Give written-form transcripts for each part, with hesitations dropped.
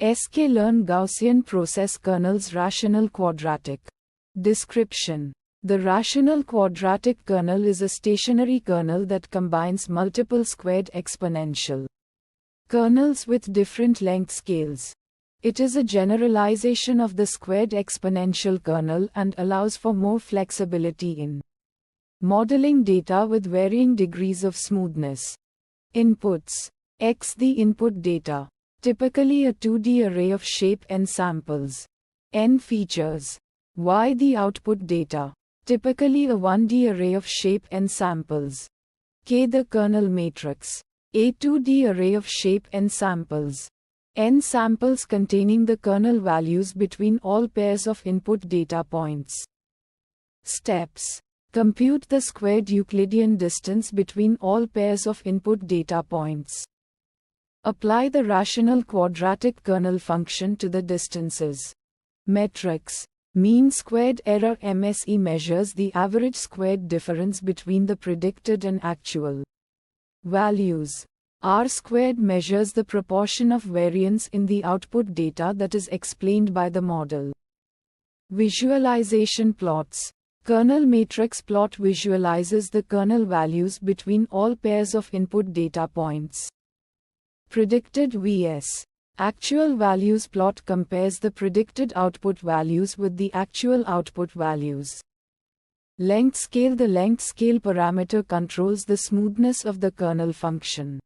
sklearn Gaussian process kernel's rational quadratic. Description: the rational quadratic kernel is a stationary kernel that combines multiple squared exponential kernels with different length scales. It is a generalization of the squared exponential kernel and allows for more flexibility in modeling data with varying degrees of smoothness. Inputs: X the input data, typically a 2D array of shape n samples. N features. Y the output data, typically a 1D array of shape n samples. K the kernel matrix, a 2D array of shape n samples. N samples containing the kernel values between all pairs of input data points. Steps: compute the squared Euclidean distance between all pairs of input data points. Apply the rational quadratic kernel function to the distances. Metrics: mean squared error MSE measures the average squared difference between the predicted and actual values. R squared measures the proportion of variance in the output data that is explained by the model. Visualization plots: kernel matrix plot visualizes the kernel values between all pairs of input data points. Predicted vs. actual values plot compares the predicted output values with the actual output values. Length scale: the length scale parameter controls the smoothness of the kernel function.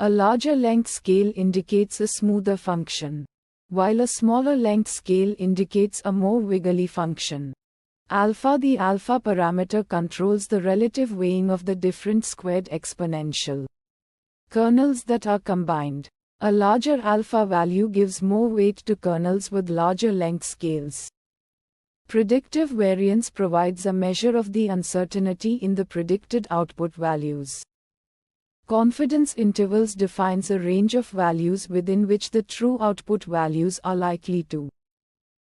A larger length scale indicates a smoother function, while a smaller length scale indicates a more wiggly function. Alpha: the alpha parameter controls the relative weighing of the different squared exponential kernels that are combined. A larger alpha value gives more weight to kernels with larger length scales. Predictive variance provides a measure of the uncertainty in the predicted output values. Confidence intervals defines a range of values within which the true output values are likely to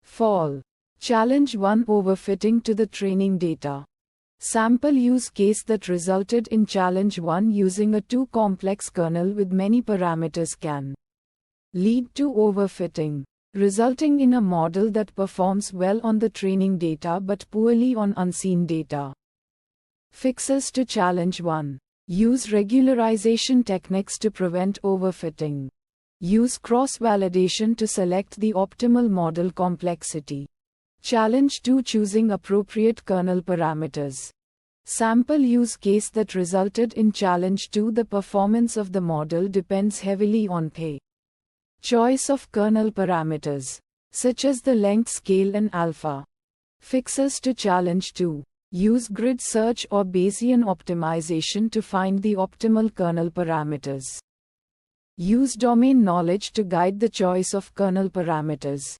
fall. Challenge 1: overfitting to the training data. Sample use case that resulted in challenge 1 using a too complex kernel with many parameters can lead to overfitting, resulting in a model that performs well on the training data but poorly on unseen data. Fixes to challenge 1: use regularization techniques to prevent overfitting. Use cross-validation to select the optimal model complexity. Challenge 2: choosing appropriate kernel parameters. Sample use case that resulted in challenge 2: the performance of the model depends heavily on choice of kernel parameters, such as the length scale and alpha. Fixes to challenge 2: use grid search or Bayesian optimization to find the optimal kernel parameters. Use domain knowledge to guide the choice of kernel parameters.